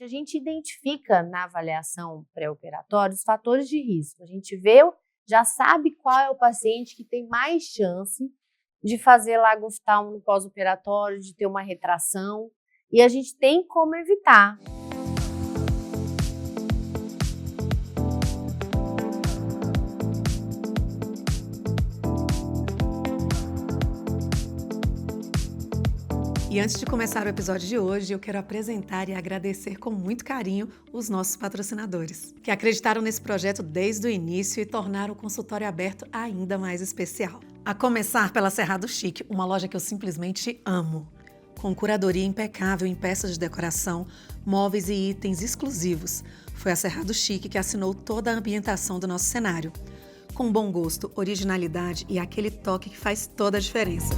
A gente identifica na avaliação pré-operatória os fatores de risco. A gente vê, já sabe qual é o paciente que tem mais chance de fazer lago oftalmo no pós-operatório, de ter uma retração, e a gente tem como evitar. E antes de começar o episódio de hoje, eu quero apresentar e agradecer com muito carinho os nossos patrocinadores, que acreditaram nesse projeto desde o início e tornaram o consultório aberto ainda mais especial. A começar pela Cerrado Chic, uma loja que eu simplesmente amo. Com curadoria impecável em peças de decoração, móveis e itens exclusivos. Foi a Cerrado Chic que assinou toda a ambientação do nosso cenário. Com bom gosto, originalidade e aquele toque que faz toda a diferença.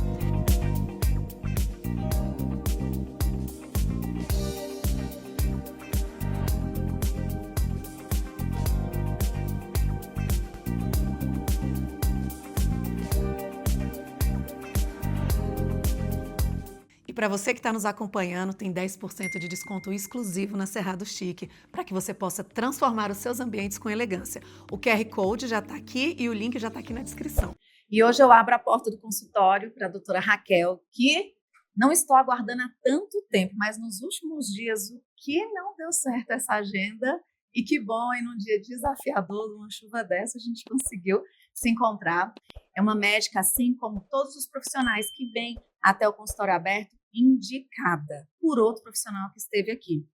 Para você que está nos acompanhando, tem 10% de desconto exclusivo na Cerrado Chic, para que você possa transformar os seus ambientes com elegância. O QR Code já está aqui e o link já está aqui na descrição. E hoje eu abro a porta do consultório para a doutora Raquel, que não estou aguardando há tanto tempo, mas nos últimos dias o que não deu certo essa agenda, e que bom, e num dia desafiador, numa chuva dessa, a gente conseguiu se encontrar. É uma médica, assim como todos os profissionais que vêm até o consultório aberto, indicada por outro profissional que esteve aqui.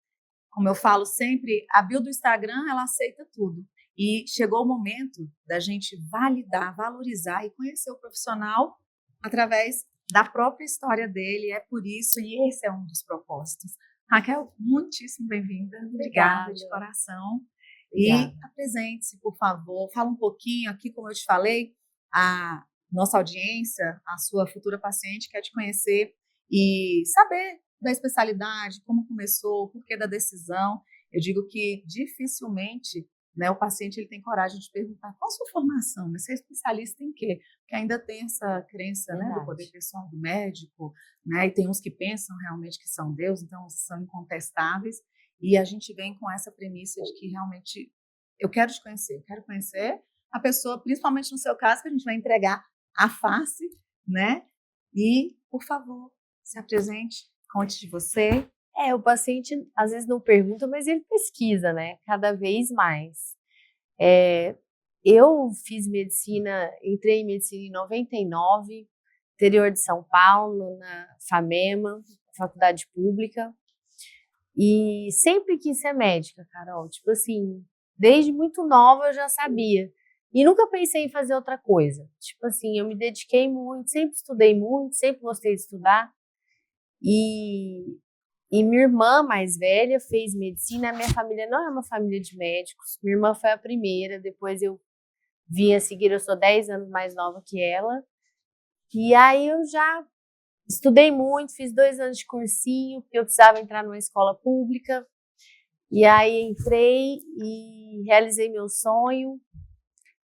Como eu falo sempre, a bio do Instagram, ela aceita tudo. E chegou o momento da gente validar, valorizar e conhecer o profissional através da própria história dele. É por isso, e esse é um dos propósitos. Raquel, muitíssimo bem-vinda. Obrigada de coração. Obrigada. E apresente-se, por favor. Fala um pouquinho aqui, como eu te falei, a nossa audiência, a sua futura paciente quer te conhecer e saber da especialidade, como começou, o porquê da decisão. Eu digo que dificilmente, né, o paciente ele tem coragem de perguntar qual a sua formação, mas você é especialista em quê? Porque ainda tem essa crença, né, do poder pessoal do médico, né, e tem uns que pensam realmente que são Deus, então são incontestáveis, e a gente vem com essa premissa de que realmente eu quero te conhecer, eu quero conhecer a pessoa, principalmente no seu caso, que a gente vai entregar a face, né, e, por favor, se apresente, conte de você. O paciente às vezes não pergunta, mas ele pesquisa, né? Cada vez mais. Eu fiz medicina, entrei em medicina em 99, interior de São Paulo, na FAMEMA, faculdade pública. E sempre quis ser médica, Carol. Tipo assim, desde muito nova eu já sabia. E nunca pensei em fazer outra coisa. Tipo assim, eu me dediquei muito, sempre estudei muito, sempre gostei de estudar. E minha irmã mais velha fez medicina. A minha família não é uma família de médicos. Minha irmã foi a primeira, depois eu vim a seguir, eu sou 10 anos mais nova que ela. E aí eu já estudei muito, fiz 2 anos de cursinho, porque eu precisava entrar numa escola pública. E aí entrei e realizei meu sonho.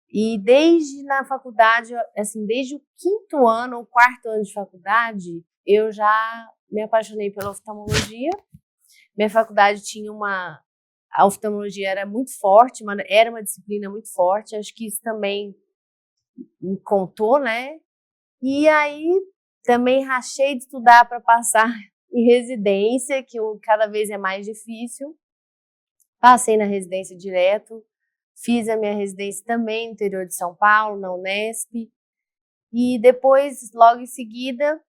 E desde na faculdade, assim, desde o 5º ano ou 4º ano de faculdade, eu já me apaixonei pela oftalmologia. Minha faculdade tinha a oftalmologia era muito forte, era uma disciplina muito forte, acho que isso também me contou, né? E aí também rachei de estudar para passar em residência, que cada vez é mais difícil. Passei na residência direto, fiz a minha residência também no interior de São Paulo, na Unesp. E depois, logo em seguida,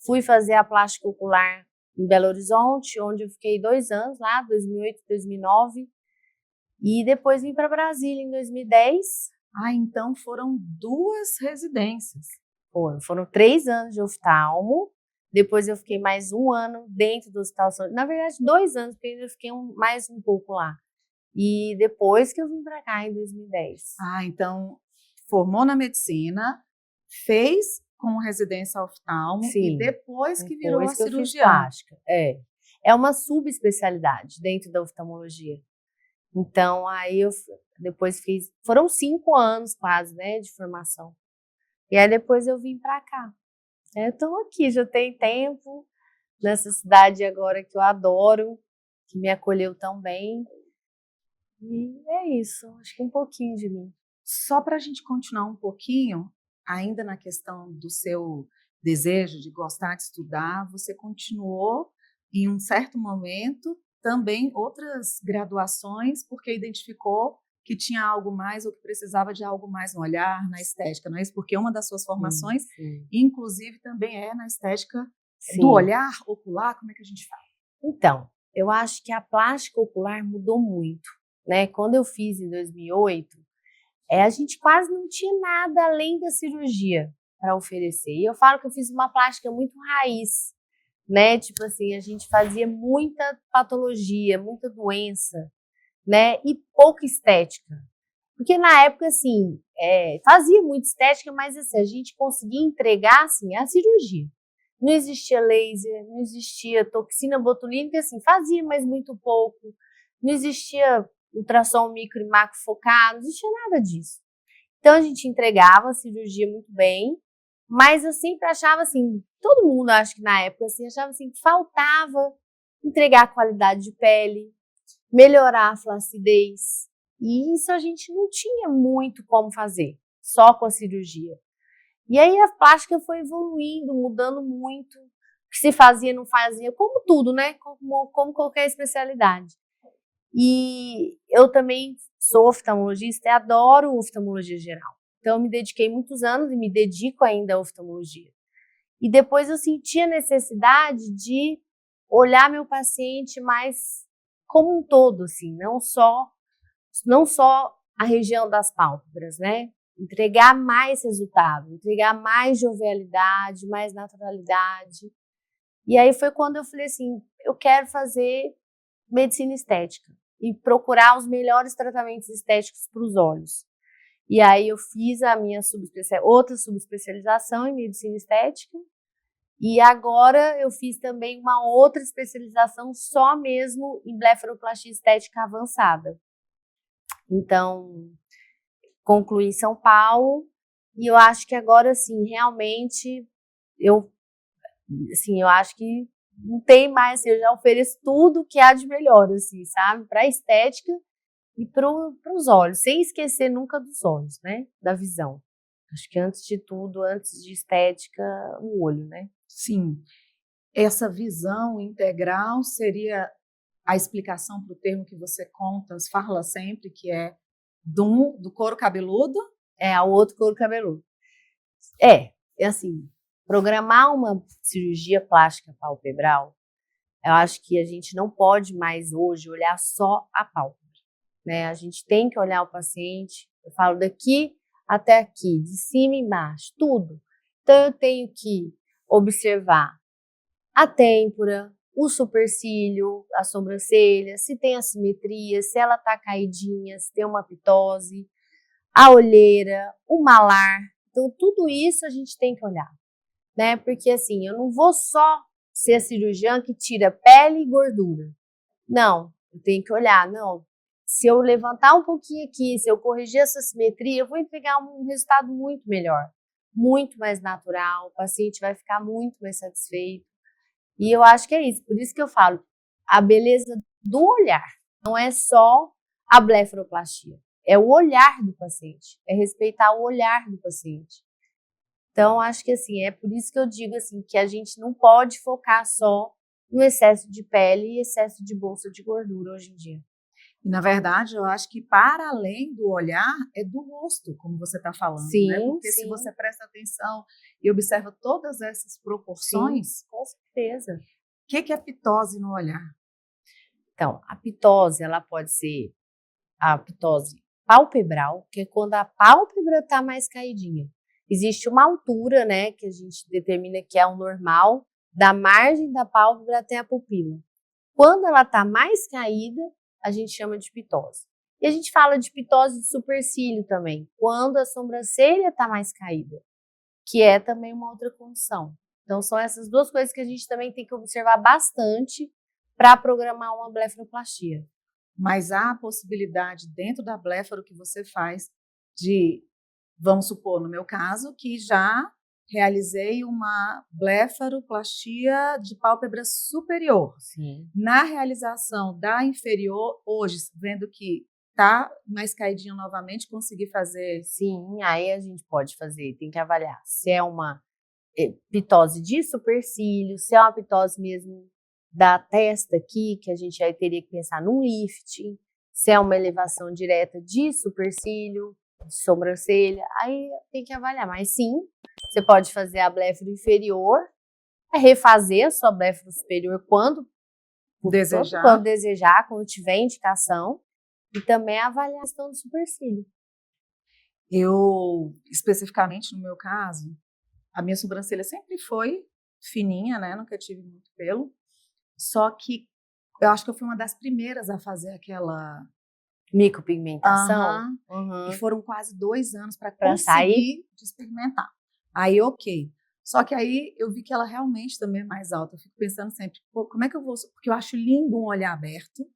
fui fazer a plástica ocular em Belo Horizonte, onde eu fiquei 2 anos lá, 2008, 2009. E depois vim para Brasília em 2010. Então foram 2 residências. Foram 3 anos de oftalmo. Depois eu fiquei mais 1 ano dentro do Hospital São José. Na verdade, 2 anos, porque eu fiquei mais um pouco lá. E depois que eu vim para cá, em 2010. Então formou na medicina, fez com residência oftalmo. Sim, e depois que virou a cirurgia plástica. É uma subespecialidade dentro da oftalmologia. Então, aí eu depois fiz, foram 5 anos quase, né, de formação. E aí depois eu vim para cá. Eu estou aqui, já tem tempo, nessa cidade agora que eu adoro. que me acolheu tão bem. E é isso, acho que um pouquinho de mim. Só para a gente continuar um pouquinho, ainda na questão do seu desejo de gostar de estudar, você continuou em um certo momento também outras graduações, porque identificou que tinha algo mais ou que precisava de algo mais no olhar, na estética, não é isso? Porque uma das suas formações, Sim. inclusive, também é na estética Sim. do olhar ocular, como é que a gente fala? Então, eu acho que a plástica ocular mudou muito, né? Quando eu fiz em 2008, a gente quase não tinha nada além da cirurgia para oferecer. E eu falo que eu fiz uma plástica muito raiz, né? Tipo assim, a gente fazia muita patologia, muita doença, né? E pouca estética. Porque na época, assim, fazia muita estética, mas assim, a gente conseguia entregar, assim, a cirurgia. Não existia laser, não existia toxina botulínica, assim, fazia, mas muito pouco. Não existia ultrassom micro e macro focado, não existia nada disso. Então a gente entregava a cirurgia muito bem, mas eu sempre achava assim, todo mundo acho que na época assim, achava assim que faltava entregar a qualidade de pele, melhorar a flacidez. E isso a gente não tinha muito como fazer, só com a cirurgia. E aí a plástica foi evoluindo, mudando muito. O que se fazia, não fazia, como tudo, né? Como qualquer especialidade. E eu também sou oftalmologista e adoro oftalmologia geral. Então, eu me dediquei muitos anos e me dedico ainda à oftalmologia. E depois eu senti a necessidade de olhar meu paciente mais como um todo, assim, não só a região das pálpebras, né? Entregar mais resultado, entregar mais jovialidade, mais naturalidade. E aí foi quando eu falei assim, eu quero fazer medicina estética e procurar os melhores tratamentos estéticos para os olhos. E aí eu fiz a minha outra subespecialização em medicina estética e agora eu fiz também uma outra especialização só mesmo em blefaroplastia estética avançada. Então, concluí em São Paulo e eu acho que agora sim, realmente, eu acho que não tem mais, assim, eu já ofereço tudo que há de melhor, assim, sabe? Para a estética e para os olhos, sem esquecer nunca dos olhos, né? Da visão. Acho que antes de tudo, antes de estética, o olho, né? Sim, essa visão integral seria a explicação para o termo que você fala sempre, que é do couro cabeludo? O outro couro cabeludo. É assim, programar uma cirurgia plástica palpebral, eu acho que a gente não pode mais hoje olhar só a pálpebra, né? A gente tem que olhar o paciente, eu falo daqui até aqui, de cima e embaixo, tudo. Então eu tenho que observar a têmpora, o supercílio, a sobrancelha, se tem assimetria, se ela tá caidinha, se tem uma pitose, a olheira, o malar. Então tudo isso a gente tem que olhar, né? Porque assim, eu não vou só ser a cirurgiã que tira pele e gordura. Não, eu tenho que olhar, não. Se eu levantar um pouquinho aqui, se eu corrigir essa simetria, eu vou entregar um resultado muito melhor, muito mais natural, o paciente vai ficar muito mais satisfeito. E eu acho que é isso, por isso que eu falo, a beleza do olhar, não é só a blefaroplastia, é o olhar do paciente, é respeitar o olhar do paciente. Então, acho que assim, é por isso que eu digo assim, que a gente não pode focar só no excesso de pele e excesso de bolsa de gordura hoje em dia. E, na verdade, eu acho que para além do olhar, é do rosto, como você está falando, sim, né? Porque sim. se você presta atenção e observa todas essas proporções, sim, com certeza. O que é pitose no olhar? Então, a pitose, ela pode ser a pitose palpebral, que é quando a pálpebra está mais caidinha. Existe uma altura, né, que a gente determina que é o normal, da margem da pálpebra até a pupila. Quando ela está mais caída, a gente chama de pitose. E a gente fala de pitose de supercílio também, quando a sobrancelha está mais caída, que é também uma outra condição. Então, são essas duas coisas que a gente também tem que observar bastante para programar uma blefaroplastia. Mas há a possibilidade, dentro da blefaro que você faz, de, vamos supor, no meu caso, que já realizei uma blefaroplastia de pálpebra superior. Sim. Na realização da inferior, hoje, vendo que tá mais caidinho novamente, consegui fazer. Sim, aí a gente pode fazer, tem que avaliar se é uma pitose de supercílio, se é uma pitose mesmo da testa aqui, que a gente aí teria que pensar num lift, se é uma elevação direta de supercílio, de sobrancelha, aí tem que avaliar. Mas sim, você pode fazer a blefaro inferior, refazer a sua blefaro superior quando desejar, quando tiver indicação, e também avaliar a questão do supercílio. Eu, especificamente no meu caso, a minha sobrancelha sempre foi fininha, né? Nunca tive muito pelo. Só que eu acho que eu fui uma das primeiras a fazer aquela micropigmentação. E foram quase 2 anos para Pra conseguir sair? despigmentar. Aí, ok. Só que aí eu vi que ela realmente também é mais alta. Eu fico pensando sempre, pô, como é que eu vou... Porque eu acho lindo um olho aberto,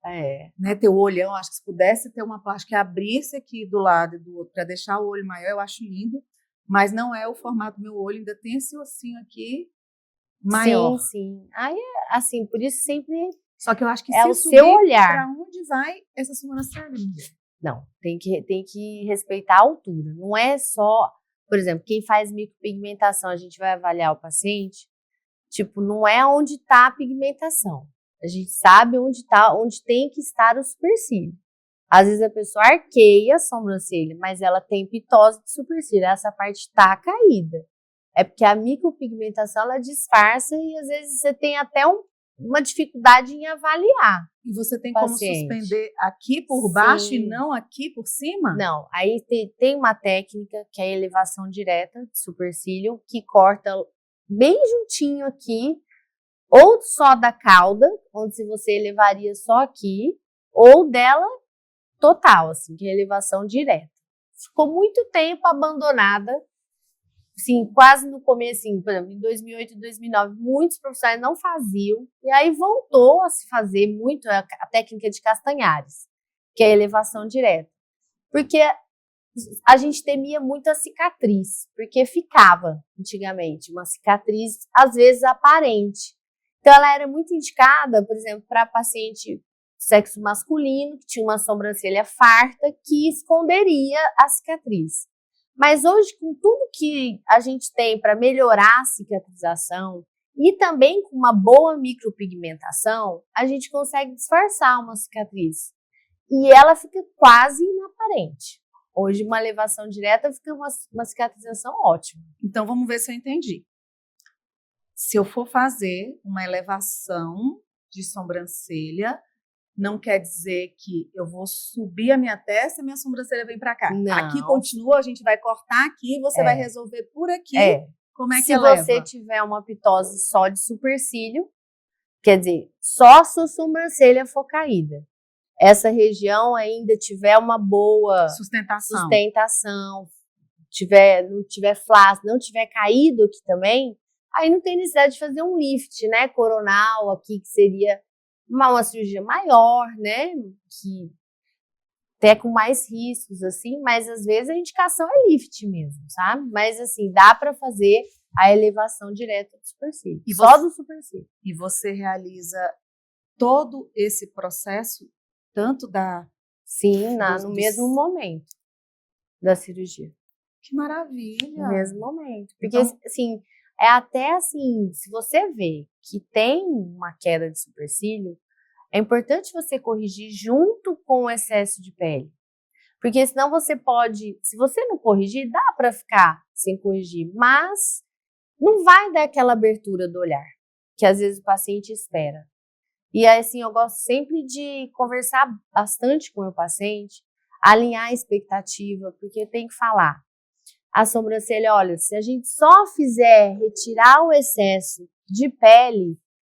né? Ter o olhão, acho que se pudesse ter uma plástica que abrisse aqui do lado e do outro para deixar o olho maior, eu acho lindo. Mas não é o formato do meu olho, ainda tem esse ossinho aqui maior. Sim. Aí, assim, por isso sempre Só que eu acho que é se o subir, seu olhar. para onde vai essa sobrancelha, mulher? Não, tem que respeitar a altura. Não é só, por exemplo, quem faz micropigmentação, a gente vai avaliar o paciente, tipo, não é onde está a pigmentação. A gente sabe onde tem que estar o supercílio. Às vezes a pessoa arqueia a sobrancelha, mas ela tem pitose de supercílio, essa parte está caída. É porque a micropigmentação, ela disfarça e às vezes você tem até uma dificuldade em avaliar. E você tem paciente. Como suspender aqui por baixo Sim. e não aqui por cima? Não, aí tem uma técnica que é a elevação direta de supercílio, que corta bem juntinho aqui, ou só da cauda, onde se você elevaria só aqui, ou dela total, assim, que é a elevação direta. Ficou muito tempo abandonada, assim, quase no começo, assim, por exemplo, em 2008 e 2009, muitos profissionais não faziam, e aí voltou a se fazer muito a técnica de Castanhares, que é a elevação direta. Porque a gente temia muito a cicatriz, porque ficava, antigamente, uma cicatriz, às vezes, aparente. Então, ela era muito indicada, por exemplo, para paciente sexo masculino, que tinha uma sobrancelha farta, que esconderia a cicatriz. Mas hoje, com tudo que a gente tem para melhorar a cicatrização e também com uma boa micropigmentação, a gente consegue disfarçar uma cicatriz. E ela fica quase inaparente. Hoje, uma elevação direta fica uma cicatrização ótima. Então, vamos ver se eu entendi. Se eu for fazer uma elevação de sobrancelha, não quer dizer que eu vou subir a minha testa e minha sobrancelha vem para cá. Não. Aqui continua, a gente vai cortar aqui, você vai resolver por aqui. Como é que se eleva? você tiver uma pitose só de supercílio, quer dizer, só a sua sobrancelha for caída, essa região ainda tiver uma boa sustentação, não tiver flácido, não tiver caído aqui também, aí não tem necessidade de fazer um lift, né, coronal aqui, que seria uma cirurgia maior, né, que até com mais riscos, assim, mas às vezes a indicação é lift mesmo, sabe? Mas assim, dá para fazer a elevação direta do supercílio, só do supercílio. E você realiza todo esse processo, tanto da... Sim, no mesmo momento da cirurgia. Que maravilha! No mesmo momento. Porque, assim, é até assim, se você vê que tem uma queda de supercílio, é importante você corrigir junto com o excesso de pele. Porque senão você pode, se você não corrigir, dá para ficar sem corrigir, mas não vai dar aquela abertura do olhar, que às vezes o paciente espera. E assim, eu gosto sempre de conversar bastante com o meu paciente, alinhar a expectativa, porque tem que falar. A sobrancelha, olha, se a gente só fizer retirar o excesso de pele,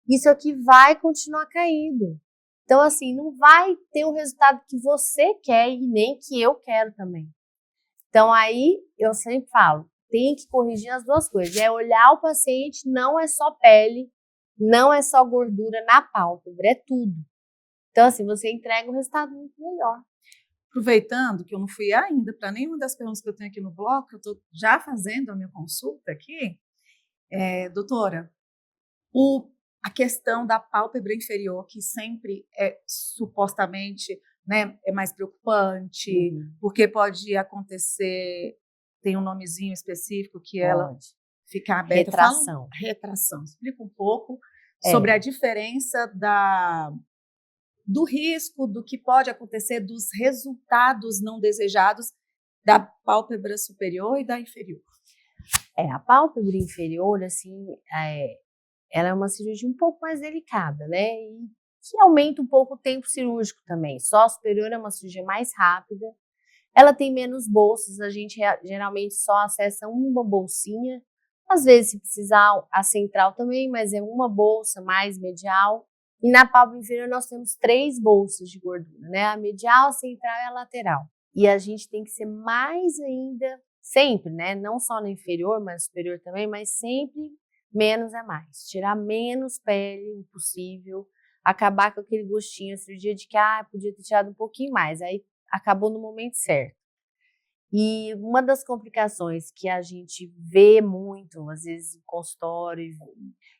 isso aqui vai continuar caído. Então, assim, não vai ter o resultado que você quer e nem que eu quero também. Então, aí, eu sempre falo, tem que corrigir as duas coisas. É olhar o paciente, não é só pele, não é só gordura na pálpebra, é tudo. Então, assim, você entrega um resultado muito melhor. Aproveitando que eu não fui ainda para nenhuma das perguntas que eu tenho aqui no bloco, eu estou já fazendo a minha consulta aqui, doutora, a questão da pálpebra inferior, que sempre é supostamente, né, é mais preocupante, porque pode acontecer, tem um nomezinho específico que ela ficar aberta. Retração. Retração. Explica um pouco sobre a diferença do risco, do que pode acontecer, dos resultados não desejados da pálpebra superior e da inferior. A pálpebra inferior, assim, ela é uma cirurgia um pouco mais delicada, né? E que aumenta um pouco o tempo cirúrgico também. Só a superior é uma cirurgia mais rápida. Ela tem menos bolsas, a gente geralmente só acessa uma bolsinha. Às vezes, se precisar, a central também, mas é uma bolsa mais medial. E na pálpebra inferior nós temos 3 bolsas de gordura, né? A medial, a central e a lateral. E a gente tem que ser mais ainda, sempre, né? Não só na inferior, mas superior também, mas sempre menos é mais. Tirar menos pele possível, acabar com aquele gostinho, a cirurgia de que podia ter tirado um pouquinho mais, aí acabou no momento certo. E uma das complicações que a gente vê muito, às vezes, no consultório,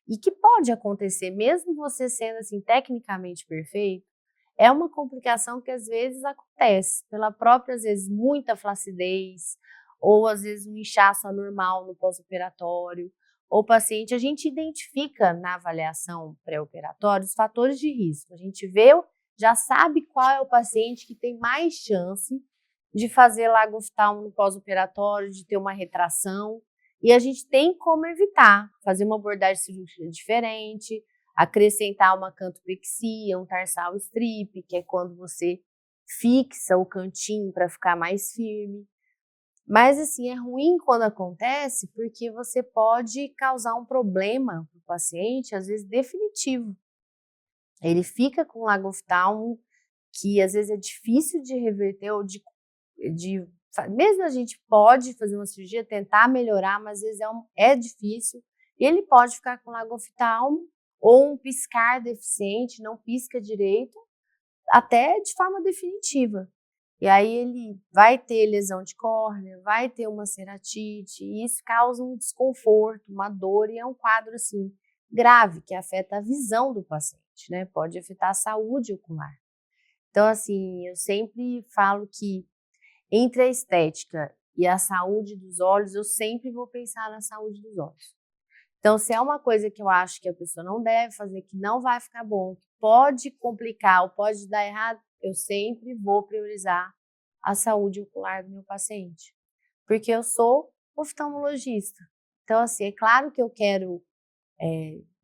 e que pode acontecer, mesmo você sendo assim tecnicamente perfeito, é uma complicação que às vezes acontece pela própria, às vezes, muita flacidez, ou às vezes um inchaço anormal no pós-operatório, ou paciente, a gente identifica na avaliação pré-operatória os fatores de risco. A gente vê, já sabe qual é o paciente que tem mais chance de fazer lagoftalmo no pós-operatório, de ter uma retração, e a gente tem como evitar, fazer uma abordagem cirúrgica diferente, acrescentar uma cantopexia, um tarsal strip, que é quando você fixa o cantinho para ficar mais firme. Mas assim, é ruim quando acontece porque você pode causar um problema para o paciente, às vezes definitivo. Ele fica com lagoftalmo que às vezes é difícil de reverter ou mesmo a gente pode fazer uma cirurgia, tentar melhorar, mas às vezes é difícil. Ele pode ficar com lagoftalmo ou um piscar deficiente, não pisca direito, até de forma definitiva. E aí ele vai ter lesão de córnea, vai ter uma ceratite, e isso causa um desconforto, uma dor, e é um quadro assim grave, que afeta a visão do paciente, né? Pode afetar a saúde ocular. Então, assim, eu sempre falo que entre a estética e a saúde dos olhos, eu sempre vou pensar na saúde dos olhos. Então, se é uma coisa que eu acho que a pessoa não deve fazer, que não vai ficar bom, que pode complicar ou pode dar errado, eu sempre vou priorizar a saúde ocular do meu paciente. Porque eu sou oftalmologista. Então, assim, é claro que eu quero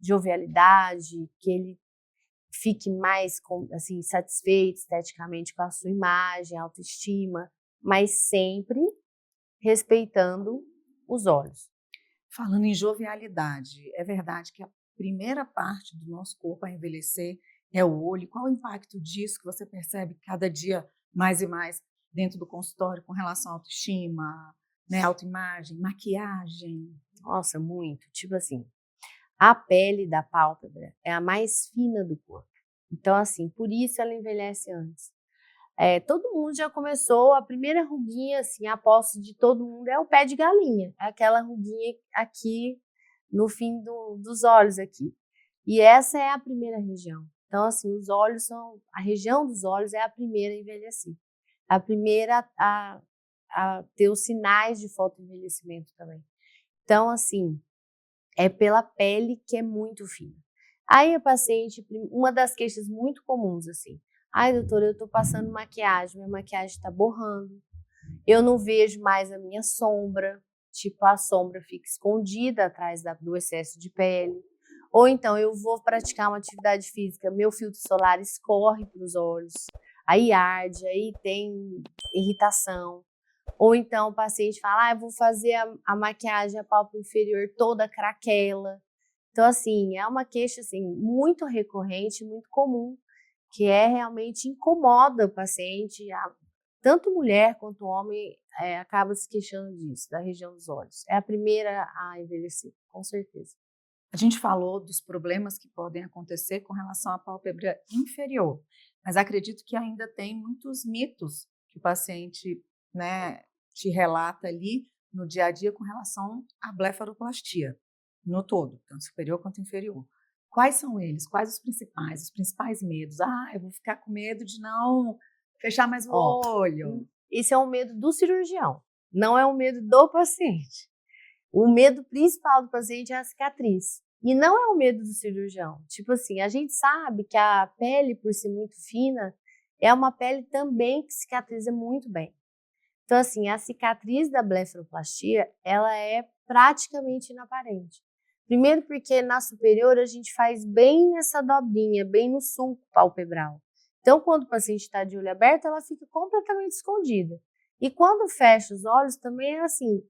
jovialidade, que ele fique mais assim, satisfeito esteticamente com a sua imagem, autoestima, mas sempre respeitando os olhos. Falando em jovialidade, é verdade que a primeira parte do nosso corpo a envelhecer é o olho. Qual o impacto disso que você percebe cada dia mais e mais dentro do consultório com relação à autoestima, né, autoimagem, maquiagem? Nossa, muito. Tipo assim, a pele da pálpebra é a mais fina do corpo. Então, assim, por isso ela envelhece antes. Todo mundo já começou, a primeira ruguinha, assim, a aposto de todo mundo é o pé de galinha. É aquela ruguinha aqui no fim dos olhos aqui. E essa é a primeira região. Então, assim, a região dos olhos é a primeira a envelhecer. A primeira a ter os sinais de fotoenvelhecimento também. Então, assim, é pela pele que é muito fina. Aí a paciente, uma das queixas muito comuns, assim, ai, doutora, eu tô passando maquiagem, minha maquiagem tá borrando, eu não vejo mais a minha sombra, tipo, a sombra fica escondida atrás do excesso de pele. Ou então, eu vou praticar uma atividade física, meu filtro solar escorre para os olhos, aí arde, aí tem irritação. Ou então, o paciente fala, eu vou fazer a maquiagem, a pálpebra inferior toda craquela. Então, assim, é uma queixa assim, muito recorrente, muito comum, que realmente incomoda o paciente, tanto mulher quanto homem acaba se queixando disso, da região dos olhos. É a primeira a envelhecer, com certeza. A gente falou dos problemas que podem acontecer com relação à pálpebra inferior, mas acredito que ainda tem muitos mitos que o paciente, né, te relata ali no dia a dia com relação à blefaroplastia, no todo, tanto superior quanto inferior. Quais são eles? Quais os principais medos? Eu vou ficar com medo de não fechar mais o olho. Esse é um medo do cirurgião, não é um medo do paciente. O medo principal do paciente é a cicatriz. E não é o medo do cirurgião. Tipo assim, a gente sabe que a pele, por ser muito fina, é uma pele também que cicatriza muito bem. Então, assim, a cicatriz da blefaroplastia, ela é praticamente inaparente. Primeiro porque na superior a gente faz bem nessa dobrinha, bem no sulco palpebral. Então, quando o paciente está de olho aberto, ela fica completamente escondida. E quando fecha os olhos, também é assim,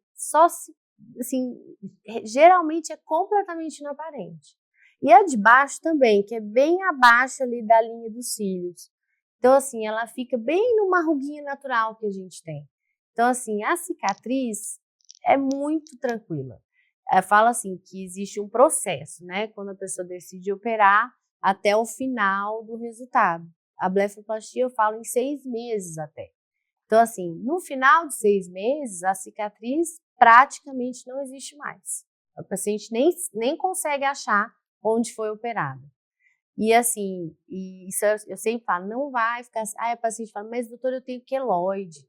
geralmente é completamente inaparente. E a de baixo também, que é bem abaixo ali da linha dos cílios. Então, assim, ela fica bem numa ruguinha natural que a gente tem. Então, assim, a cicatriz é muito tranquila. Fala assim que existe um processo, né? Quando a pessoa decide operar até o final do resultado. A blefaroplastia eu falo em 6 meses até. Então, assim, no final de 6 meses, a cicatriz praticamente não existe mais. O paciente nem consegue achar onde foi operada. E assim, isso eu sempre falo, não vai ficar assim. A paciente fala, mas doutor, eu tenho queloide.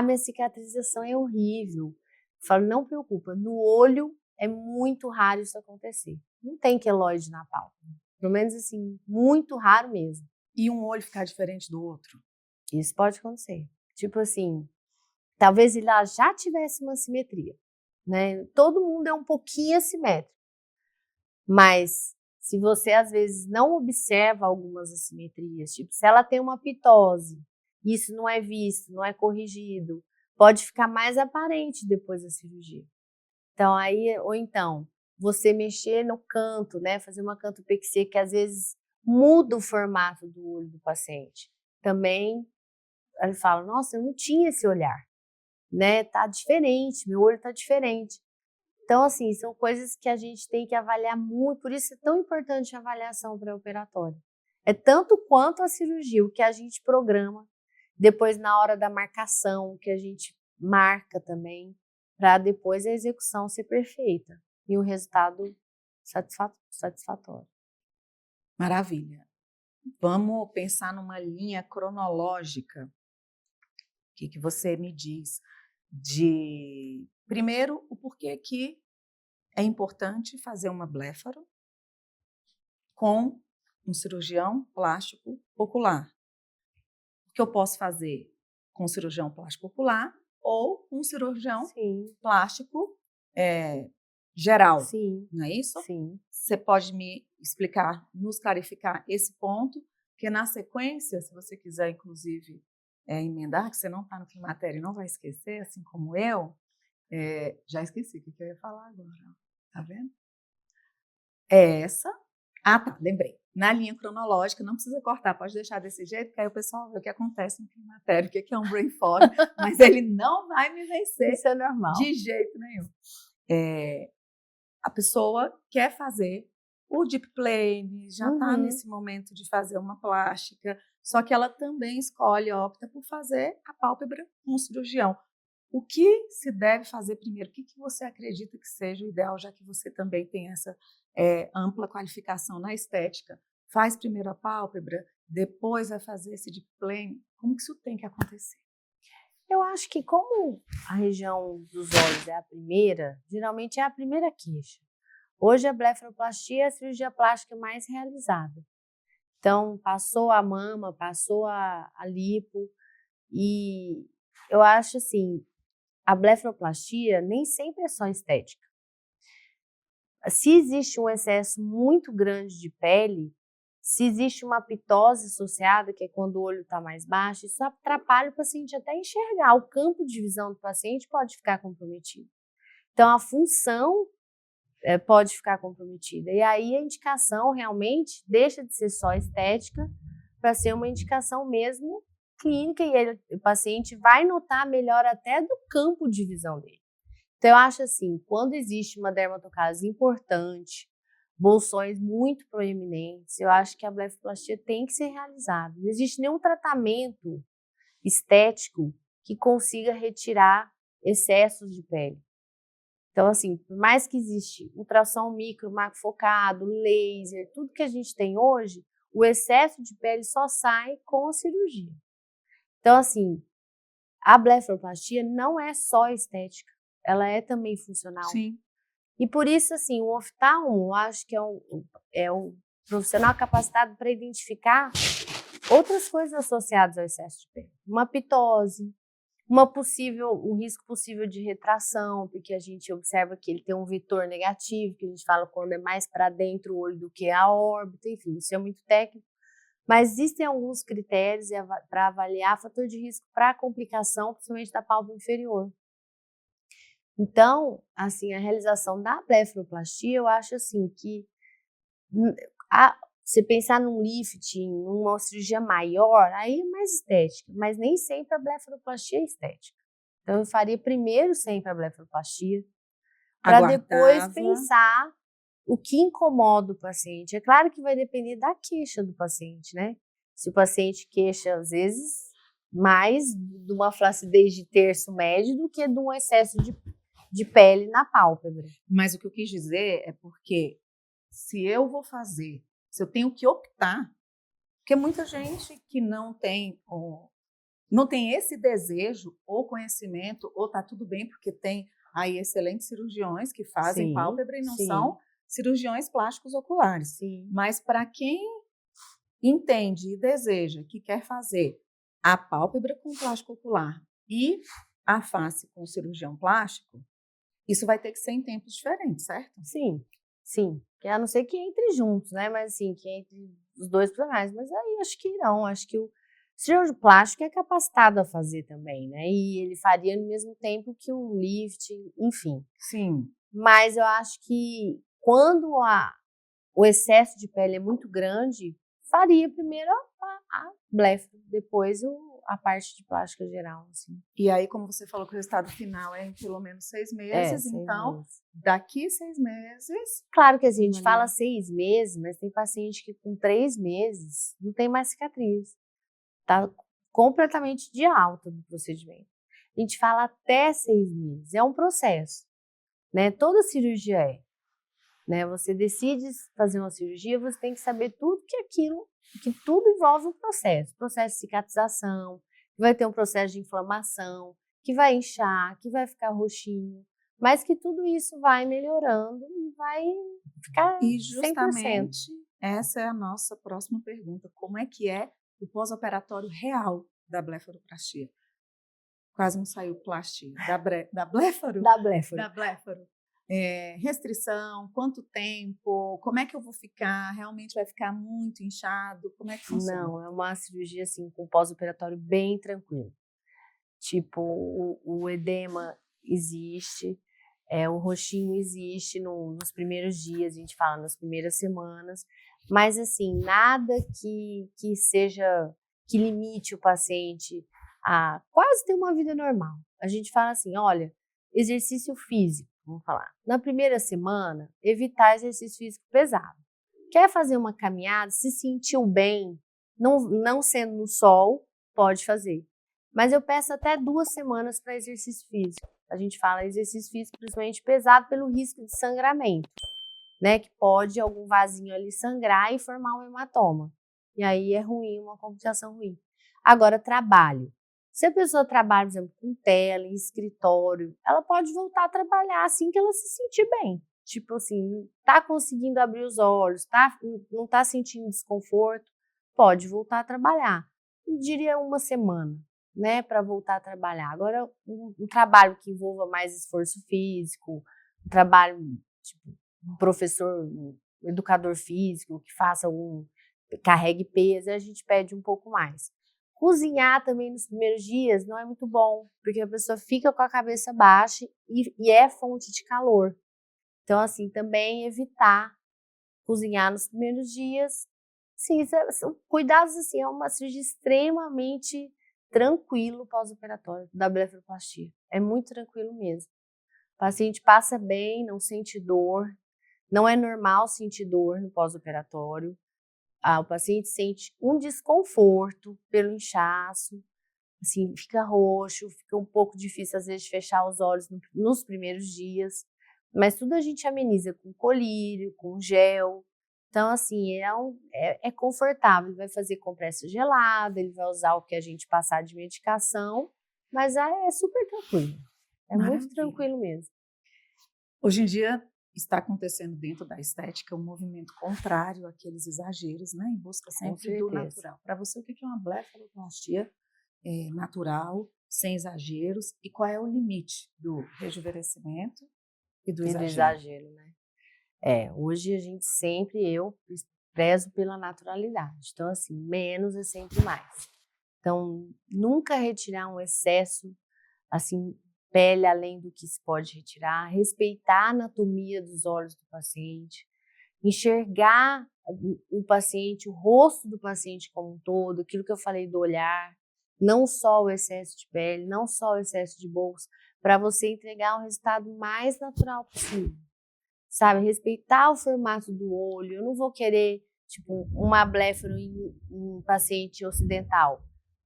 Minha cicatrização é horrível. Eu falo, não preocupa, no olho é muito raro isso acontecer. Não tem queloide na pálpebra. Pelo menos assim, muito raro mesmo. E um olho ficar diferente do outro? Isso pode acontecer. Tipo assim, talvez ele já tivesse uma simetria, né? Todo mundo é um pouquinho assimétrico. Mas se você às vezes não observa algumas assimetrias, tipo se ela tem uma pitose, isso não é visto, não é corrigido, pode ficar mais aparente depois da cirurgia. Então aí, ou então, você mexer no canto, né, fazer uma cantopexia que às vezes muda o formato do olho do paciente. Também ele fala, nossa, eu não tinha esse olhar, né, tá diferente, meu olho tá diferente. Então, assim, são coisas que a gente tem que avaliar muito, por isso é tão importante a avaliação pré-operatória. É tanto quanto a cirurgia, o que a gente programa, depois na hora da marcação, o que a gente marca também, para depois a execução ser perfeita e o resultado satisfatório. Maravilha. Vamos pensar numa linha cronológica. O que você me diz de, primeiro, o porquê que é importante fazer uma blefaro com um cirurgião plástico ocular. O que eu posso fazer com um cirurgião plástico ocular ou um cirurgião plástico geral. Sim. Não é isso? Sim. Você pode me explicar, nos clarificar esse ponto, que na sequência, se você quiser, inclusive, emendar, que você não está no climatério e não vai esquecer, assim como eu, já esqueci o que eu ia falar agora. Tá vendo? Tá, lembrei. Na linha cronológica, não precisa cortar, pode deixar desse jeito, porque aí o pessoal vê o que acontece no climatério, o que é um brain fog, mas ele não vai me vencer. Isso é normal. De jeito nenhum. A pessoa quer fazer o deep plane, já está nesse momento de fazer uma plástica, só que ela também opta por fazer a pálpebra com um cirurgião. O que se deve fazer primeiro? O que você acredita que seja o ideal, já que você também tem essa ampla qualificação na estética? Faz primeiro a pálpebra, depois vai fazer esse deep plane? Como que isso tem que acontecer? Eu acho que como a região dos olhos é a primeira, geralmente é a primeira queixa. Hoje a blefaroplastia é a cirurgia plástica mais realizada. Então, passou a mama, passou a lipo, e eu acho assim, a blefaroplastia nem sempre é só estética. Se existe um excesso muito grande de pele, se existe uma pitose associada, que é quando o olho está mais baixo, isso atrapalha o paciente até enxergar. O campo de visão do paciente pode ficar comprometido. Então, a função pode ficar comprometida. E aí a indicação realmente deixa de ser só estética para ser uma indicação mesmo clínica, e o paciente vai notar melhor até do campo de visão dele. Então eu acho assim, quando existe uma dermatocase importante, bolsões muito proeminentes, eu acho que a blefaroplastia tem que ser realizada. Não existe nenhum tratamento estético que consiga retirar excessos de pele. Então, assim, por mais que existe ultrassom micro, macrofocado, laser, tudo que a gente tem hoje, o excesso de pele só sai com a cirurgia. Então, assim, a blefaroplastia não é só estética, ela é também funcional. Sim. E por isso, assim, o oftalmo, eu acho que é um profissional capacitado para identificar outras coisas associadas ao excesso de pele. Uma pitose, um risco possível de retração, porque a gente observa que ele tem um vetor negativo, que a gente fala quando é mais para dentro o olho do que a órbita, enfim, isso é muito técnico. Mas existem alguns critérios para avaliar fator de risco para complicação, principalmente da pálpebra inferior. Então, assim, a realização da blefaroplastia, eu acho assim que você pensar num lifting, numa cirurgia maior, aí é mais estética, mas nem sempre a blefaroplastia é estética. Então, eu faria primeiro sempre a blefaroplastia, para depois pensar o que incomoda o paciente. É claro que vai depender da queixa do paciente, né? Se o paciente queixa, às vezes, mais de uma flacidez de terço médio do que de um excesso de pele na pálpebra. Mas o que eu quis dizer é porque se eu tenho que optar, porque muita gente que não tem esse desejo ou conhecimento, ou tá tudo bem porque tem aí excelentes cirurgiões que fazem pálpebra e não são cirurgiões plásticos oculares. Sim. Mas para quem entende e deseja que quer fazer a pálpebra com plástico ocular e a face com cirurgião plástico, isso vai ter que ser em tempos diferentes, certo? Sim, sim. A não ser que entre juntos, né? Mas assim, que entre os dois profissionais. Mas aí acho que não. Acho que o cirurgião plástico é capacitado a fazer também, né? E ele faria no mesmo tempo que o lifting, enfim. Sim. Mas eu acho que quando o excesso de pele é muito grande, faria primeiro a blefa, depois a parte de plástica geral, assim. E aí, como você falou que o resultado final é em pelo menos 6 meses, então, daqui 6 meses... Claro que assim, a gente fala 6 meses, mas tem paciente que com 3 meses não tem mais cicatriz. Tá completamente de alta do procedimento. A gente fala até 6 meses, é um processo, né? Toda cirurgia né? Você decide fazer uma cirurgia, você tem que saber tudo que tudo envolve um processo de cicatrização, vai ter um processo de inflamação, que vai inchar, que vai ficar roxinho, mas que tudo isso vai melhorando e vai ficar 100%. E justamente essa é a nossa próxima pergunta. Como é que é o pós-operatório real da blefaroplastia? Quase não saiu plastia. Da blefaro? Da blefaro. Da blefaro. Restrição, quanto tempo, como é que eu vou ficar, realmente vai ficar muito inchado, como é que funciona? Não, é uma cirurgia assim com pós-operatório bem tranquilo. Tipo, o edema existe, o roxinho existe nos primeiros dias, a gente fala nas primeiras semanas, mas assim, nada que limite o paciente a quase ter uma vida normal. A gente fala assim, olha, exercício físico, vamos falar. Na primeira semana, evitar exercício físico pesado. Quer fazer uma caminhada, se sentiu bem, não sendo no sol, pode fazer. Mas eu peço até 2 semanas para exercício físico. A gente fala exercício físico principalmente pesado pelo risco de sangramento, né? Que pode algum vasinho ali sangrar e formar um hematoma. E aí é ruim, uma complicação ruim. Agora, trabalho. Se a pessoa trabalha, por exemplo, com tela, em escritório, ela pode voltar a trabalhar assim que ela se sentir bem. Tipo assim, tá conseguindo abrir os olhos, não tá sentindo desconforto, pode voltar a trabalhar. Eu diria 1 semana, né, para voltar a trabalhar. Agora, um trabalho que envolva mais esforço físico, um trabalho, tipo, um professor, um educador físico, que carregue peso, a gente pede um pouco mais. Cozinhar também nos primeiros dias não é muito bom, porque a pessoa fica com a cabeça baixa e é fonte de calor. Então, assim, também evitar cozinhar nos primeiros dias. Sim, são cuidados, assim, é uma cirurgia extremamente tranquilo pós-operatório da blefaroplastia. É muito tranquilo mesmo. O paciente passa bem, não sente dor. Não é normal sentir dor no pós-operatório. O paciente sente um desconforto pelo inchaço, assim, fica roxo, fica um pouco difícil às vezes de fechar os olhos nos primeiros dias, mas tudo a gente ameniza com colírio, com gel. Então, assim, é confortável. Ele vai fazer compressa gelada, ele vai usar o que a gente passar de medicação, mas é super tranquilo. É muito Maravilha. tranquilo mesmo. Hoje em dia está acontecendo dentro da estética um movimento contrário àqueles exageros, né? Em busca sempre do certeza. natural. Para você, o que é uma blefaroplastia natural, sem exageros? E qual é o limite do rejuvenescimento e do E do exagero? exagero, né? Hoje a gente eu prezo pela naturalidade. Então, assim, menos é sempre mais. Então, nunca retirar um excesso, assim, pele além do que se pode retirar, respeitar a anatomia dos olhos do paciente, enxergar o paciente, o rosto do paciente como um todo, aquilo que eu falei do olhar, não só o excesso de pele, não só o excesso de bolsa, para você entregar um resultado mais natural possível. Sabe, respeitar o formato do olho. Eu não vou querer, tipo, uma bléfaro em um paciente ocidental.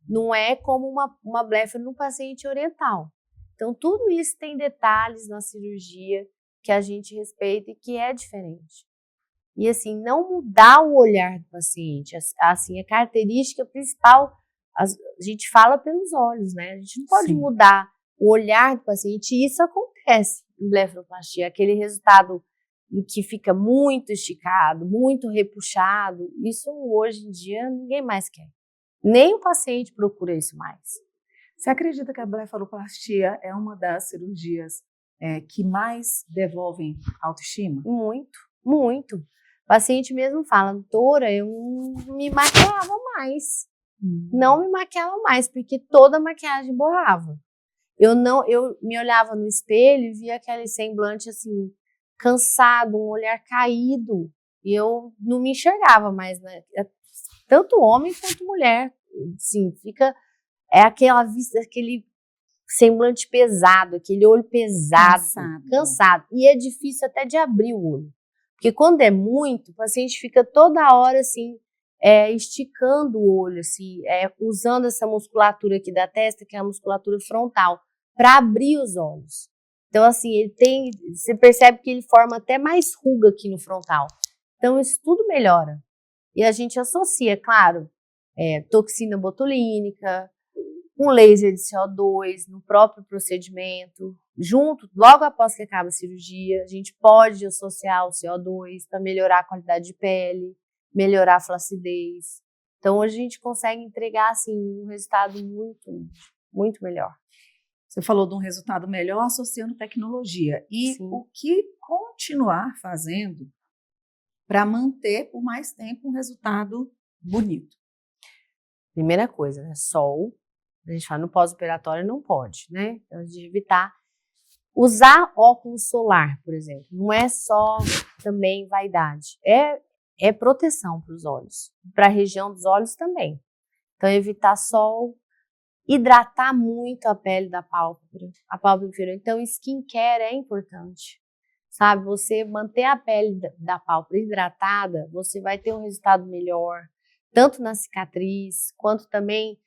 Não é como uma bléfaro no paciente oriental. Então, tudo isso tem detalhes na cirurgia que a gente respeita e que é diferente. E, assim, não mudar o olhar do paciente. Assim, a característica principal, a gente fala pelos olhos, né? A gente não pode Sim. mudar o olhar do paciente, e isso acontece em blefaroplastia. Aquele resultado em que fica muito esticado, muito repuxado, isso hoje em dia ninguém mais quer. Nem o paciente procura isso mais. Você acredita que a blefaroplastia é uma das cirurgias que mais devolvem autoestima? Muito, muito. O paciente mesmo fala, doutora, eu não me maquiava mais. Não me maquiava mais, porque toda a maquiagem borrava. Eu me olhava no espelho e via aquele semblante assim, cansado, um olhar caído, e eu não me enxergava mais, né? Tanto homem quanto mulher, sim, aquela vista, aquele semblante pesado, aquele olho pesado, cansado, e é difícil até de abrir o olho, porque quando é muito, o paciente fica toda hora assim, esticando o olho, assim, usando essa musculatura aqui da testa, que é a musculatura frontal, para abrir os olhos. Então, assim, você percebe que ele forma até mais ruga aqui no frontal. Então, isso tudo melhora. E a gente associa, claro, toxina botulínica, um laser de CO2 no próprio procedimento, logo após que acaba a cirurgia, a gente pode associar o CO2 para melhorar a qualidade de pele, melhorar a flacidez. Então, hoje a gente consegue entregar, assim, um resultado muito, muito melhor. Você falou de um resultado melhor associando tecnologia. E Sim. o que continuar fazendo para manter por mais tempo um resultado bonito? Primeira coisa, né? Sol. A gente fala no pós-operatório não pode, né? Então, a gente evitar. Usar óculos solar, por exemplo, não é só também vaidade. É proteção para os olhos. Para a região dos olhos também. Então, evitar sol. Hidratar muito a pele da pálpebra, a pálpebra inferior. Então, skincare é importante, sabe? Você manter a pele da pálpebra hidratada, você vai ter um resultado melhor, tanto na cicatriz, quanto também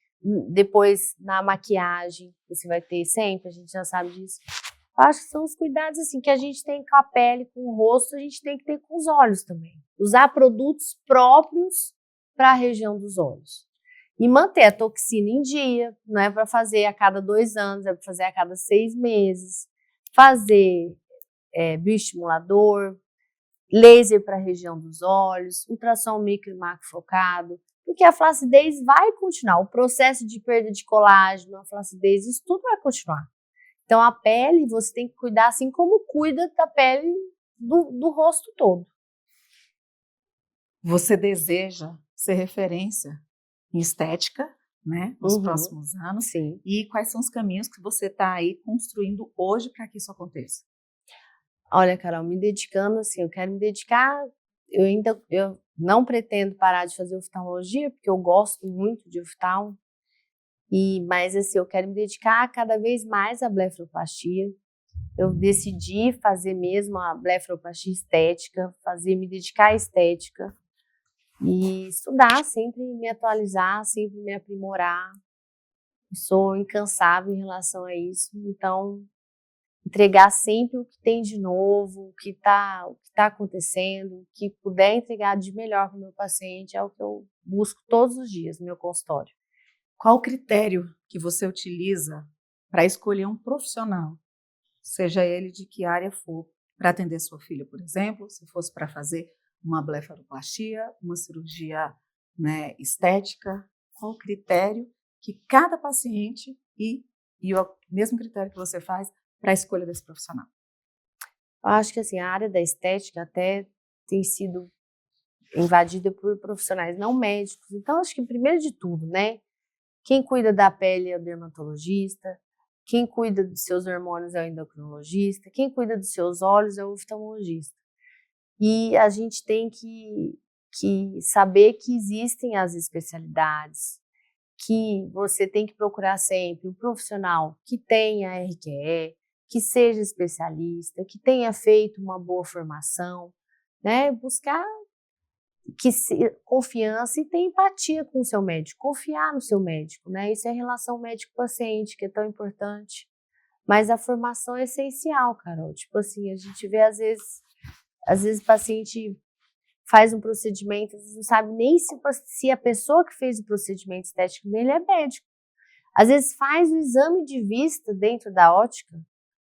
depois na maquiagem, você vai ter sempre, a gente já sabe disso. Eu acho que são os cuidados assim que a gente tem com a pele, com o rosto, a gente tem que ter com os olhos também. Usar produtos próprios para a região dos olhos. E manter a toxina em dia, não é para fazer a cada 2 anos, é para fazer a cada 6 meses. Fazer bioestimulador, laser para a região dos olhos, ultrassom micro e macro focado, porque a flacidez vai continuar. O processo de perda de colágeno, a flacidez, isso tudo vai continuar. Então a pele você tem que cuidar assim como cuida da pele do rosto todo. Você deseja ser referência em estética, né, nos próximos anos? Sim. E quais são os caminhos que você está aí construindo hoje para que isso aconteça? Olha, Carol, me dedicando assim, eu quero me dedicar, eu não pretendo parar de fazer oftalmologia, porque eu gosto muito de oftalmo, mas assim, eu quero me dedicar cada vez mais à blefaroplastia. Eu decidi fazer mesmo a blefaroplastia estética, me dedicar à estética e estudar, sempre me atualizar, sempre me aprimorar. Sou incansável em relação a isso, então entregar sempre o que tem de novo, o que tá acontecendo, o que puder entregar de melhor para o meu paciente é o que eu busco todos os dias no meu consultório. Qual o critério que você utiliza para escolher um profissional, seja ele de que área for, para atender sua filha, por exemplo, se fosse para fazer uma blefaroplastia, uma cirurgia, né, estética? Qual o critério que cada paciente e o mesmo critério que você faz para a escolha desse profissional? Eu acho que assim, a área da estética até tem sido invadida por profissionais não médicos, então acho que primeiro de tudo, né, quem cuida da pele é o dermatologista, quem cuida dos seus hormônios é o endocrinologista, quem cuida dos seus olhos é o oftalmologista. E a gente tem que saber que existem as especialidades, que você tem que procurar sempre um profissional que tenha RQE, que seja especialista, que tenha feito uma boa formação, né? Buscar confiança e ter empatia com o seu médico, confiar no seu médico, né? Isso é relação médico-paciente, que é tão importante. Mas a formação é essencial, Carol. Tipo assim, a gente vê às vezes o paciente faz um procedimento, às vezes não sabe nem se a pessoa que fez o procedimento estético dele é médico. Às vezes faz o exame de vista dentro da ótica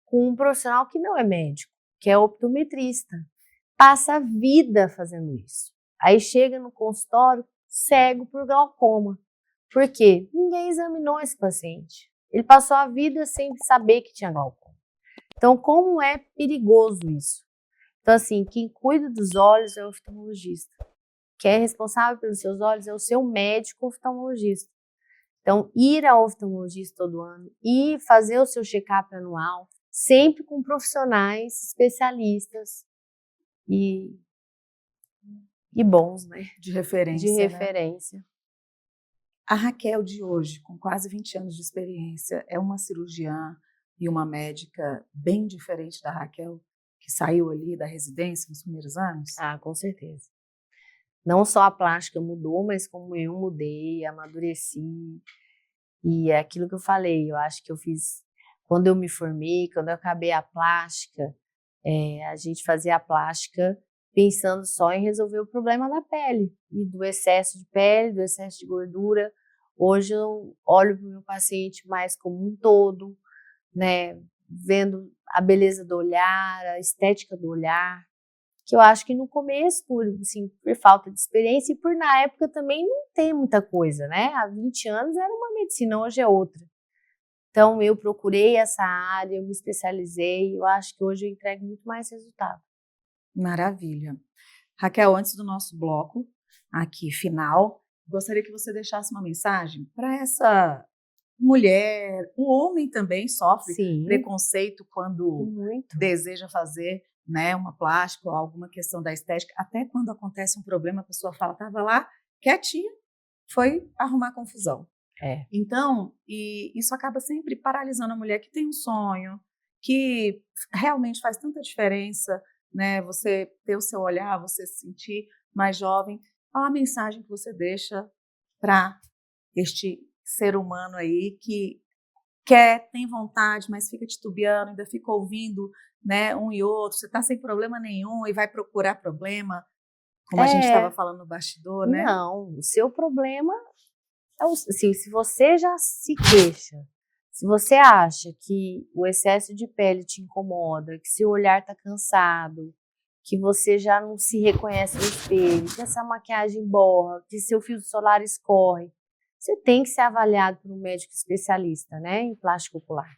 com um profissional que não é médico, que é optometrista. Passa a vida fazendo isso. Aí chega no consultório cego por glaucoma. Por quê? Ninguém examinou esse paciente. Ele passou a vida sem saber que tinha glaucoma. Então, como é perigoso isso? Então, assim, quem cuida dos olhos é o oftalmologista. Quem é responsável pelos seus olhos é o seu médico oftalmologista. Então, ir ao oftalmologista todo ano e fazer o seu check-up anual, sempre com profissionais especialistas e bons, né? De referência. De referência. Né? A Raquel de hoje, com quase 20 anos de experiência, é uma cirurgiã e uma médica bem diferente da Raquel que saiu ali da residência nos primeiros anos? Ah, com certeza. Não só a plástica mudou, mas como eu mudei, amadureci. E é aquilo que eu falei, eu acho que eu fiz, quando eu me formei, quando eu acabei a plástica, a gente fazia a plástica pensando só em resolver o problema da pele, e do excesso de pele, do excesso de gordura. Hoje eu olho para o meu paciente mais como um todo, né, vendo a beleza do olhar, a estética do olhar, que eu acho que no começo, por falta de experiência e por na época também não tem muita coisa, né? Há 20 anos era uma medicina, hoje é outra. Então eu procurei essa área, eu me especializei, eu acho que hoje eu entrego muito mais resultado. Maravilha. Raquel, antes do nosso bloco aqui final, gostaria que você deixasse uma mensagem para essa mulher, o homem também sofre preconceito quando deseja fazer, né, uma plástica ou alguma questão da estética, até quando acontece um problema, a pessoa fala, estava lá quietinha, foi arrumar confusão. Então, e isso acaba sempre paralisando a mulher que tem um sonho, que realmente faz tanta diferença, né, você ter o seu olhar, você se sentir mais jovem. Qual a mensagem que você deixa para este ser humano aí que tem vontade, mas fica titubeando, ainda fica ouvindo, né, um e outro, você está sem problema nenhum e vai procurar problema, como a gente estava falando no bastidor, né? Não, o seu problema é assim, se você já se queixa, se você acha que o excesso de pele te incomoda, que seu olhar está cansado, que você já não se reconhece no espelho, que essa maquiagem borra, que seu fio solar escorre, você tem que ser avaliado por um médico especialista, né, em plástico ocular.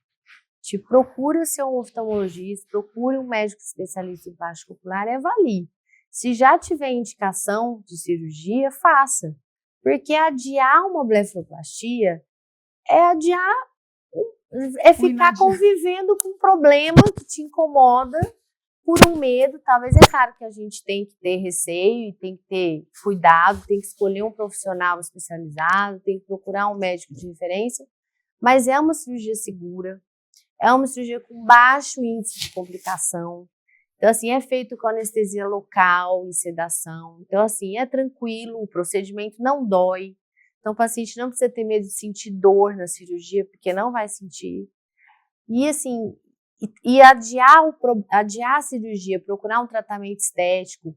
Procura ser um oftalmologista, procure um médico especialista em plástico ocular e avalie. Se já tiver indicação de cirurgia, faça. Porque adiar uma blefaroplastia é ficar convivendo com um problema que te incomoda por um medo. Talvez é claro que a gente tem que ter receio, tem que ter cuidado, tem que escolher um profissional especializado, tem que procurar um médico de referência, mas é uma cirurgia segura, é uma cirurgia com baixo índice de complicação. Então, assim, é feito com anestesia local e sedação. Então, assim, é tranquilo, o procedimento não dói. Então, o paciente não precisa ter medo de sentir dor na cirurgia, porque não vai sentir. E assim, adiar a cirurgia, procurar um tratamento estético.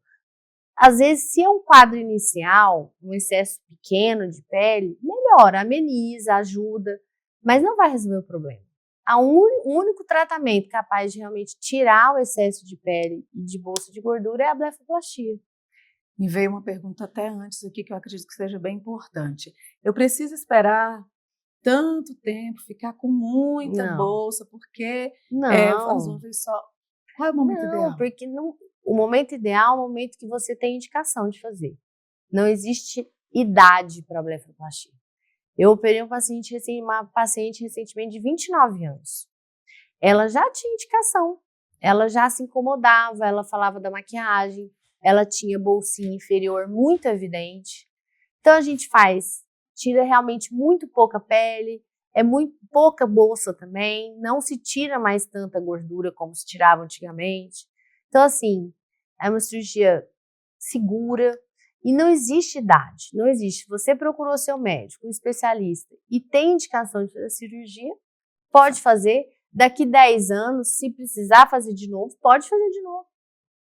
Às vezes, se é um quadro inicial, um excesso pequeno de pele, melhora, ameniza, ajuda, mas não vai resolver o problema. O único tratamento capaz de realmente tirar o excesso de pele e de bolsa de gordura é a blefoplastia. Me veio uma pergunta até antes aqui que eu acredito que seja bem importante. Eu preciso esperar tanto tempo, ficar com muita bolsa, porque faz uma vez só. Qual é o momento ideal? Porque o momento ideal é o momento que você tem indicação de fazer. Não existe idade para a blefoplastia. Eu operei uma paciente recentemente de 29 anos. Ela já tinha indicação, ela já se incomodava, ela falava da maquiagem, ela tinha bolsinha inferior muito evidente. Então a gente tira realmente muito pouca pele, é muito pouca bolsa também, não se tira mais tanta gordura como se tirava antigamente. Então assim, é uma cirurgia segura e não existe idade, não existe. Você procurou seu médico, um especialista e tem indicação de fazer cirurgia, pode fazer. Daqui 10 anos, se precisar fazer de novo, pode fazer de novo.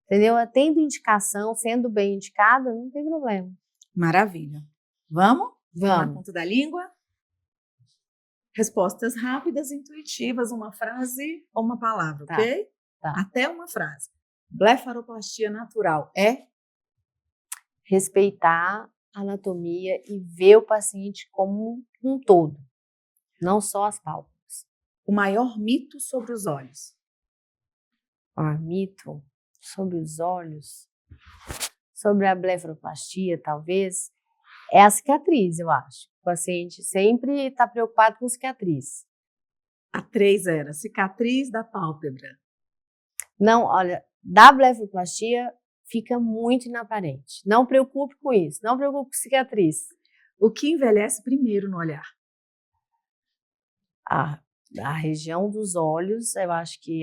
Entendeu? Tendo indicação, sendo bem indicada, não tem problema. Maravilha. Vamos? Vamos. Na ponta da língua? Respostas rápidas, intuitivas, uma frase ou uma palavra, ok? Tá. Até uma frase. Blefaroplastia natural é? Respeitar a anatomia e ver o paciente como um todo, não só as pálpebras. O maior mito sobre os olhos? Mito sobre os olhos, sobre a blefaroplastia, talvez, é a cicatriz, eu acho. O paciente sempre está preocupado com cicatriz. A 3 era cicatriz da pálpebra. Não, olha, da blefaroplastia fica muito inaparente. Não preocupe com isso, não preocupe com cicatriz. O que envelhece primeiro no olhar? A região dos olhos, eu acho que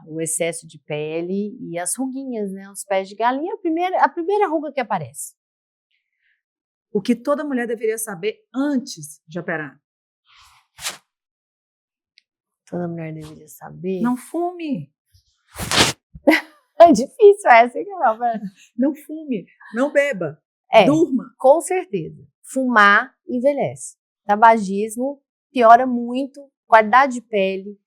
o excesso de pele e as ruguinhas, né? Os pés de galinha, a primeira ruga que aparece. O que toda mulher deveria saber antes de operar? Toda mulher deveria saber? Não fume. É difícil essa, hein, Carol? Não fume, não beba, durma. Com certeza. Fumar envelhece. Tabagismo piora muito, qualidade de pele,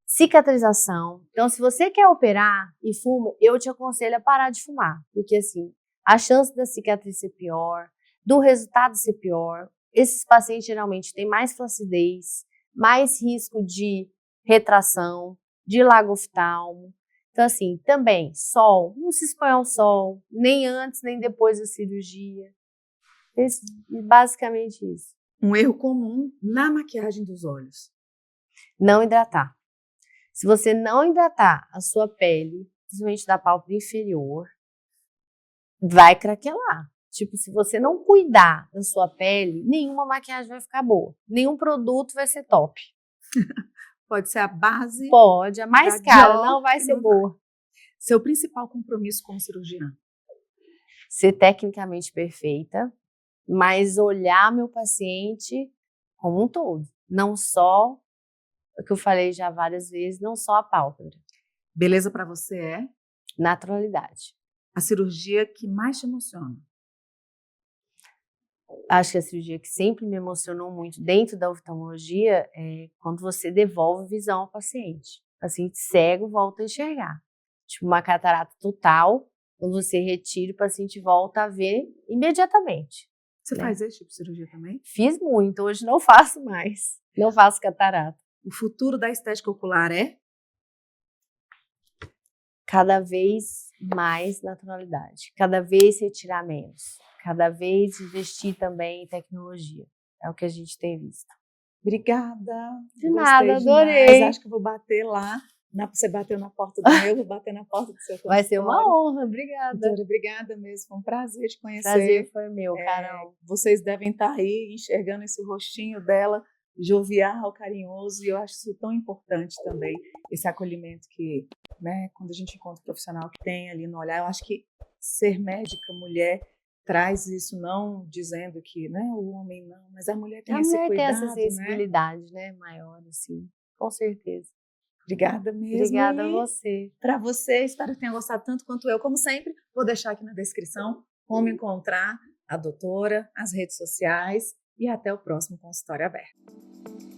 cicatrização. Então, se você quer operar e fuma, eu te aconselho a parar de fumar. Porque, assim, a chance da cicatriz ser pior, do resultado ser pior. Esses pacientes geralmente têm mais flacidez, mais risco de retração, de lago oftalmo. Então, assim, também, sol, não se expõe ao sol, nem antes, nem depois da cirurgia. Basicamente isso. Um erro comum na maquiagem dos olhos. Não hidratar. Se você não hidratar a sua pele, principalmente da pálpebra inferior, vai craquelar. Tipo, se você não cuidar da sua pele, nenhuma maquiagem vai ficar boa. Nenhum produto vai ser top. Pode ser a base. Pode, a mais cara não vai ser boa. Seu principal compromisso como cirurgiã? Ser tecnicamente perfeita, mas olhar meu paciente como um todo. Não só, o que eu falei já várias vezes, não só a pálpebra. Beleza para você é? Naturalidade. A cirurgia que mais te emociona? Acho que a cirurgia que sempre me emocionou muito dentro da oftalmologia é quando você devolve visão ao paciente. O paciente cego volta a enxergar. Tipo uma catarata total, quando você retira, o paciente volta a ver imediatamente. Você faz esse tipo de cirurgia também? Fiz muito, hoje não faço mais. Não faço catarata. O futuro da estética ocular é? Cada vez mais naturalidade. Cada vez retirar menos. Cada vez investir também em tecnologia. É o que a gente tem visto. Obrigada. De nada, adorei. Acho que eu vou bater lá. Você bateu na porta do meu, eu vou bater na porta do seu consultório. Vai ser uma honra, obrigada. Doutora, obrigada mesmo, foi um prazer te conhecer. Prazer foi meu, Carol. Vocês devem estar aí enxergando esse rostinho dela, jovial, carinhoso, e eu acho isso tão importante também, esse acolhimento que, né, quando a gente encontra um profissional que tem ali no olhar, eu acho que ser médica, mulher, traz isso não dizendo que, né, o homem não, mas a mulher tem A esse mulher tem cuidado, essa sensibilidade, né, maior, assim, com certeza. Obrigada mesmo. Obrigada a E você. para você, espero que tenha gostado tanto quanto eu. Como sempre, vou deixar aqui na descrição como encontrar a doutora, as redes sociais e até o próximo consultório aberto.